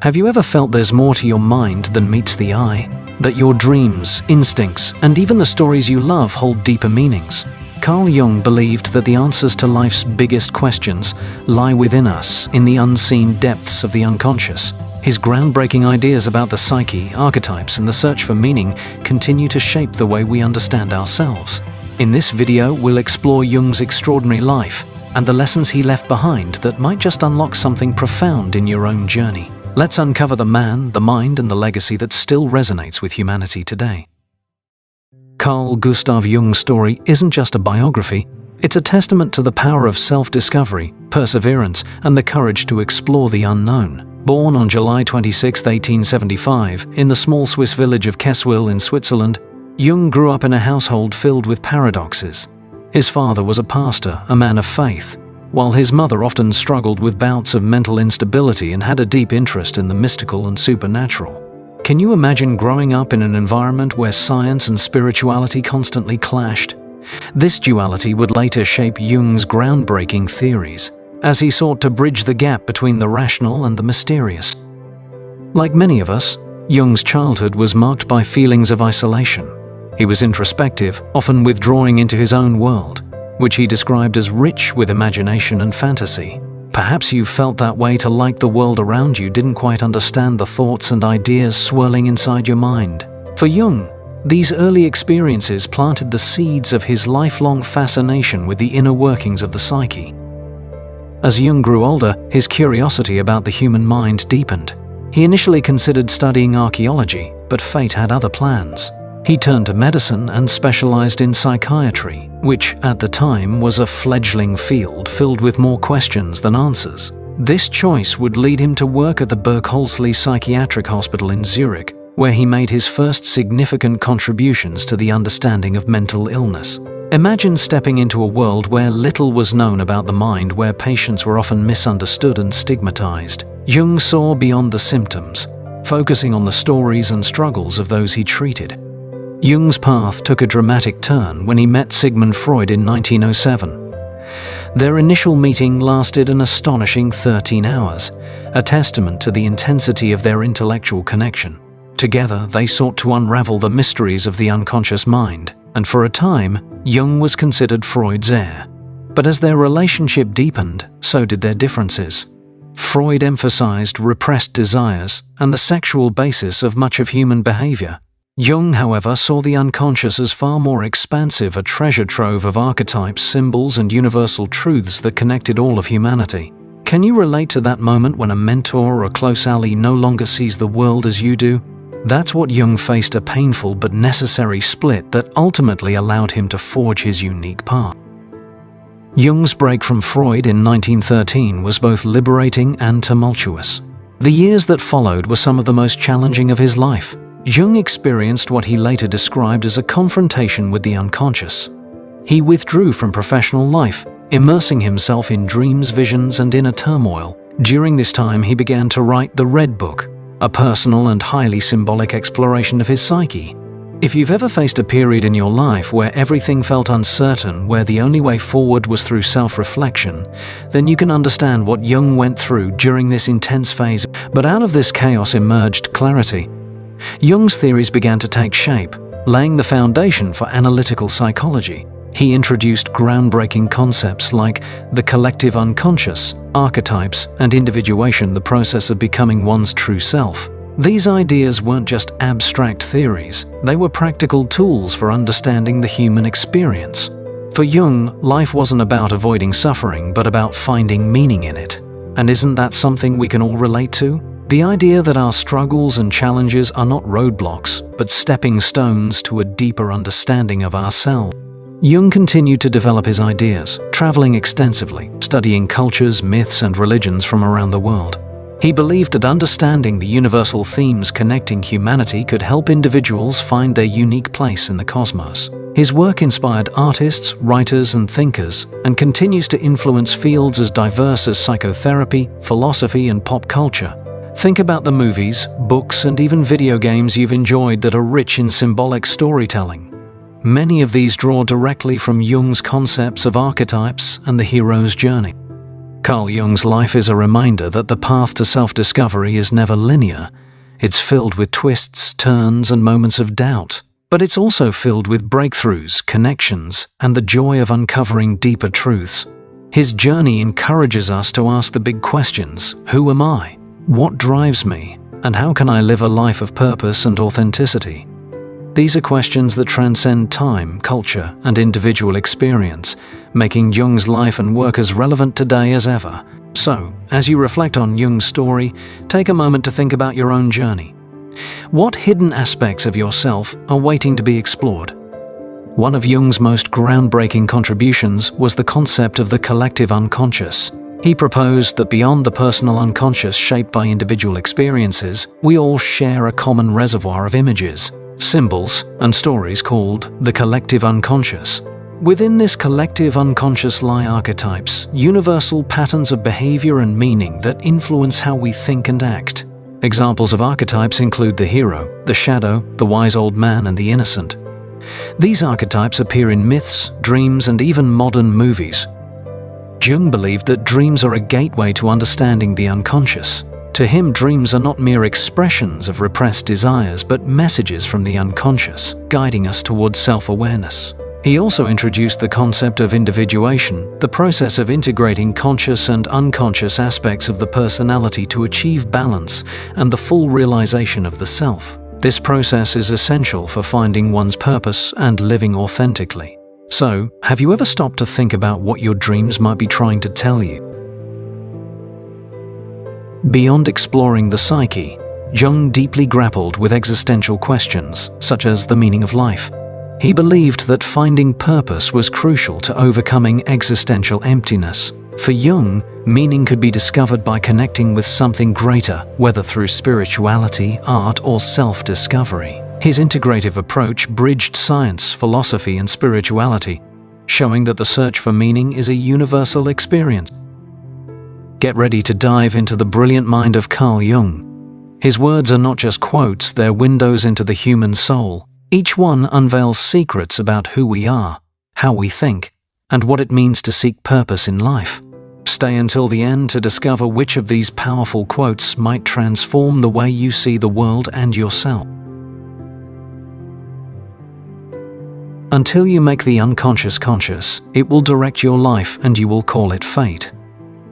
Have you ever felt there's more to your mind than meets the eye? That your dreams, instincts, and even the stories you love hold deeper meanings? Carl Jung believed that the answers to life's biggest questions lie within us, in the unseen depths of the unconscious. His groundbreaking ideas about the psyche, archetypes, and the search for meaning continue to shape the way we understand ourselves. In this video, we'll explore Jung's extraordinary life and the lessons he left behind that might just unlock something profound in your own journey. Let's uncover the man, the mind, and the legacy that still resonates with humanity today. Carl Gustav Jung's story isn't just a biography, it's a testament to the power of self-discovery, perseverance, and the courage to explore the unknown. Born on July 26, 1875, in the small Swiss village of Kesswil in Switzerland, Jung grew up in a household filled with paradoxes. His father was a pastor, a man of faith, while his mother often struggled with bouts of mental instability and had a deep interest in the mystical and supernatural. Can you imagine growing up in an environment where science and spirituality constantly clashed? This duality would later shape Jung's groundbreaking theories, as he sought to bridge the gap between the rational and the mysterious. Like many of us, Jung's childhood was marked by feelings of isolation. He was introspective, often withdrawing into his own world, which he described as rich with imagination and fantasy. Perhaps you felt that way too, like the world around you didn't quite understand the thoughts and ideas swirling inside your mind. For Jung, these early experiences planted the seeds of his lifelong fascination with the inner workings of the psyche. As Jung grew older, his curiosity about the human mind deepened. He initially considered studying archaeology, but fate had other plans. He turned to medicine and specialized in psychiatry, which at the time was a fledgling field filled with more questions than answers. This choice would lead him to work at the Burgholzli Psychiatric Hospital in Zurich, where he made his first significant contributions to the understanding of mental illness. Imagine stepping into a world where little was known about the mind, where patients were often misunderstood and stigmatized. Jung saw beyond the symptoms, focusing on the stories and struggles of those he treated. Jung's path took a dramatic turn when he met Sigmund Freud in 1907. Their initial meeting lasted an astonishing 13 hours, a testament to the intensity of their intellectual connection. Together, they sought to unravel the mysteries of the unconscious mind, and for a time, Jung was considered Freud's heir. But as their relationship deepened, so did their differences. Freud emphasized repressed desires and the sexual basis of much of human behavior. Jung, however, saw the unconscious as far more expansive, a treasure trove of archetypes, symbols, and universal truths that connected all of humanity. Can you relate to that moment when a mentor or a close ally no longer sees the world as you do? That's what Jung faced, a painful but necessary split that ultimately allowed him to forge his unique path. Jung's break from Freud in 1913 was both liberating and tumultuous. The years that followed were some of the most challenging of his life. Jung experienced what he later described as a confrontation with the unconscious. He withdrew from professional life, immersing himself in dreams, visions, and inner turmoil. During this time, he began to write the Red Book, a personal and highly symbolic exploration of his psyche. If you've ever faced a period in your life where everything felt uncertain, where the only way forward was through self-reflection, then you can understand what Jung went through during this intense phase. But out of this chaos emerged clarity. Jung's theories began to take shape, laying the foundation for analytical psychology. He introduced groundbreaking concepts like the collective unconscious, archetypes, and individuation, the process of becoming one's true self. These ideas weren't just abstract theories, they were practical tools for understanding the human experience. For Jung, life wasn't about avoiding suffering, but about finding meaning in it. And isn't that something we can all relate to? The idea that our struggles and challenges are not roadblocks, but stepping stones to a deeper understanding of ourselves. Jung continued to develop his ideas, traveling extensively, studying cultures, myths, and religions from around the world. He believed that understanding the universal themes connecting humanity could help individuals find their unique place in the cosmos. His work inspired artists, writers, and thinkers, and continues to influence fields as diverse as psychotherapy, philosophy, and pop culture. Think about the movies, books, and even video games you've enjoyed that are rich in symbolic storytelling. Many of these draw directly from Jung's concepts of archetypes and the hero's journey. Carl Jung's life is a reminder that the path to self-discovery is never linear. It's filled with twists, turns, and moments of doubt. But it's also filled with breakthroughs, connections, and the joy of uncovering deeper truths. His journey encourages us to ask the big questions: who am I? What drives me? And how can I live a life of purpose and authenticity? These are questions that transcend time, culture, and individual experience, making Jung's life and work as relevant today as ever. So, as you reflect on Jung's story, take a moment to think about your own journey. What hidden aspects of yourself are waiting to be explored? One of Jung's most groundbreaking contributions was the concept of the collective unconscious. He proposed that beyond the personal unconscious shaped by individual experiences, we all share a common reservoir of images, symbols, and stories called the collective unconscious. Within this collective unconscious lie archetypes, universal patterns of behavior and meaning that influence how we think and act. Examples of archetypes include the hero, the shadow, the wise old man, and the innocent. These archetypes appear in myths, dreams, and even modern movies. Jung believed that dreams are a gateway to understanding the unconscious. To him, dreams are not mere expressions of repressed desires, but messages from the unconscious, guiding us towards self-awareness. He also introduced the concept of individuation, the process of integrating conscious and unconscious aspects of the personality to achieve balance and the full realization of the self. This process is essential for finding one's purpose and living authentically. So, have you ever stopped to think about what your dreams might be trying to tell you? Beyond exploring the psyche, Jung deeply grappled with existential questions, such as the meaning of life. He believed that finding purpose was crucial to overcoming existential emptiness. For Jung, meaning could be discovered by connecting with something greater, whether through spirituality, art, or self-discovery. His integrative approach bridged science, philosophy, and spirituality, showing that the search for meaning is a universal experience. Get ready to dive into the brilliant mind of Carl Jung. His words are not just quotes, they're windows into the human soul. Each one unveils secrets about who we are, how we think, and what it means to seek purpose in life. Stay until the end to discover which of these powerful quotes might transform the way you see the world and yourself. Until you make the unconscious conscious, it will direct your life and you will call it fate.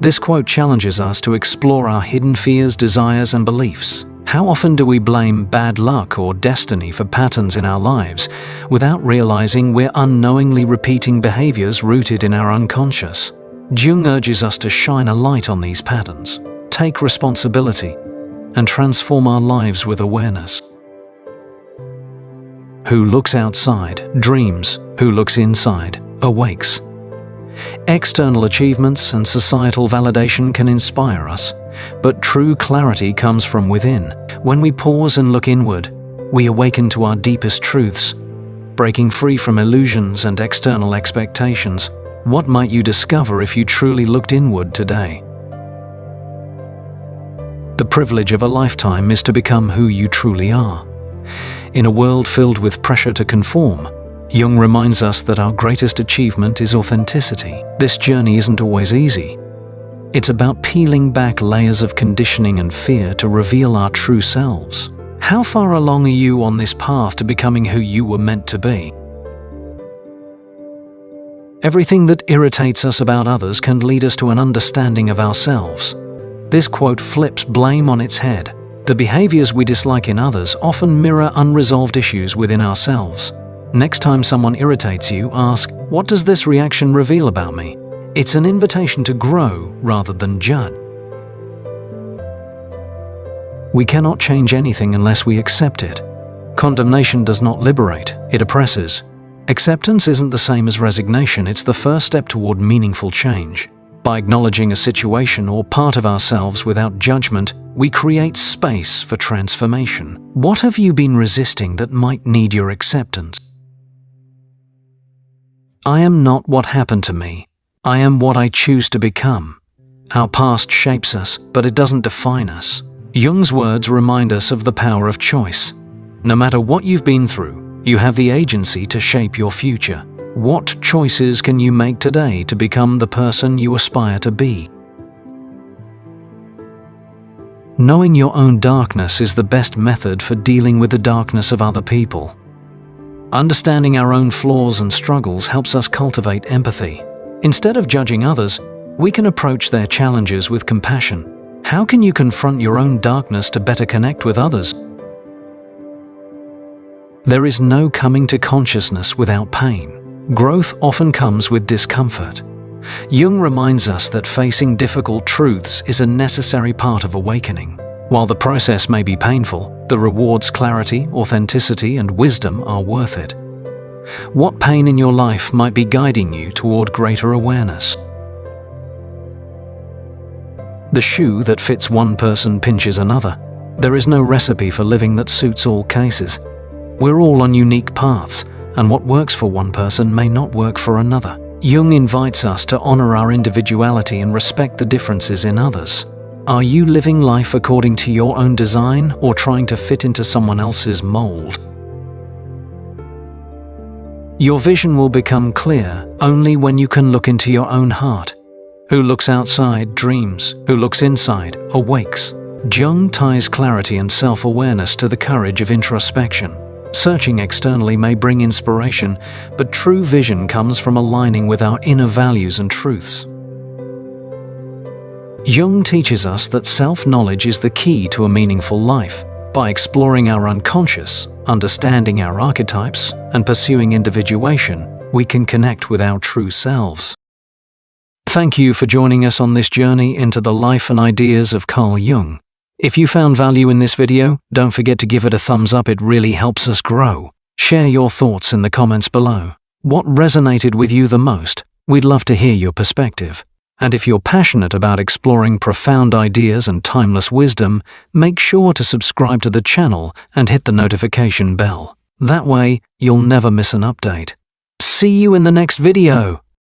This quote challenges us to explore our hidden fears, desires, and beliefs. How often do we blame bad luck or destiny for patterns in our lives without realizing we're unknowingly repeating behaviors rooted in our unconscious? Jung urges us to shine a light on these patterns, take responsibility, and transform our lives with awareness. Who looks outside dreams, who looks inside awakes. External achievements and societal validation can inspire us, but true clarity comes from within. When we pause and look inward, we awaken to our deepest truths, breaking free from illusions and external expectations. What might you discover if you truly looked inward today? The privilege of a lifetime is to become who you truly are. In a world filled with pressure to conform, Jung reminds us that our greatest achievement is authenticity. This journey isn't always easy. It's about peeling back layers of conditioning and fear to reveal our true selves. How far along are you on this path to becoming who you were meant to be? Everything that irritates us about others can lead us to an understanding of ourselves. This quote flips blame on its head. The behaviors we dislike in others often mirror unresolved issues within ourselves. Next time someone irritates you, ask, "What does this reaction reveal about me?" It's an invitation to grow rather than judge. We cannot change anything unless we accept it. Condemnation does not liberate, it oppresses. Acceptance isn't the same as resignation, it's the first step toward meaningful change. By acknowledging a situation or part of ourselves without judgment, we create space for transformation. What have you been resisting that might need your acceptance? I am not what happened to me. I am what I choose to become. Our past shapes us, but it doesn't define us. Jung's words remind us of the power of choice. No matter what you've been through, you have the agency to shape your future. What choices can you make today to become the person you aspire to be? Knowing your own darkness is the best method for dealing with the darkness of other people. Understanding our own flaws and struggles helps us cultivate empathy. Instead of judging others, we can approach their challenges with compassion. How can you confront your own darkness to better connect with others? There is no coming to consciousness without pain. Growth often comes with discomfort. Jung reminds us that facing difficult truths is a necessary part of awakening. While the process may be painful, the rewards clarity, authenticity, and wisdom are worth it. What pain in your life might be guiding you toward greater awareness? The shoe that fits one person pinches another. There is no recipe for living that suits all cases. We're all on unique paths, and what works for one person may not work for another. Jung invites us to honor our individuality and respect the differences in others. Are you living life according to your own design or trying to fit into someone else's mold? Your vision will become clear only when you can look into your own heart. Who looks outside dreams, who looks inside awakes. Jung ties clarity and self-awareness to the courage of introspection. Searching externally may bring inspiration, but true vision comes from aligning with our inner values and truths. Jung teaches us that self-knowledge is the key to a meaningful life. By exploring our unconscious, understanding our archetypes, and pursuing individuation, we can connect with our true selves. Thank you for joining us on this journey into the life and ideas of Carl Jung. If you found value in this video, don't forget to give it a thumbs up, it really helps us grow. Share your thoughts in the comments below. What resonated with you the most? We'd love to hear your perspective. And if you're passionate about exploring profound ideas and timeless wisdom, make sure to subscribe to the channel and hit the notification bell. That way, you'll never miss an update. See you in the next video!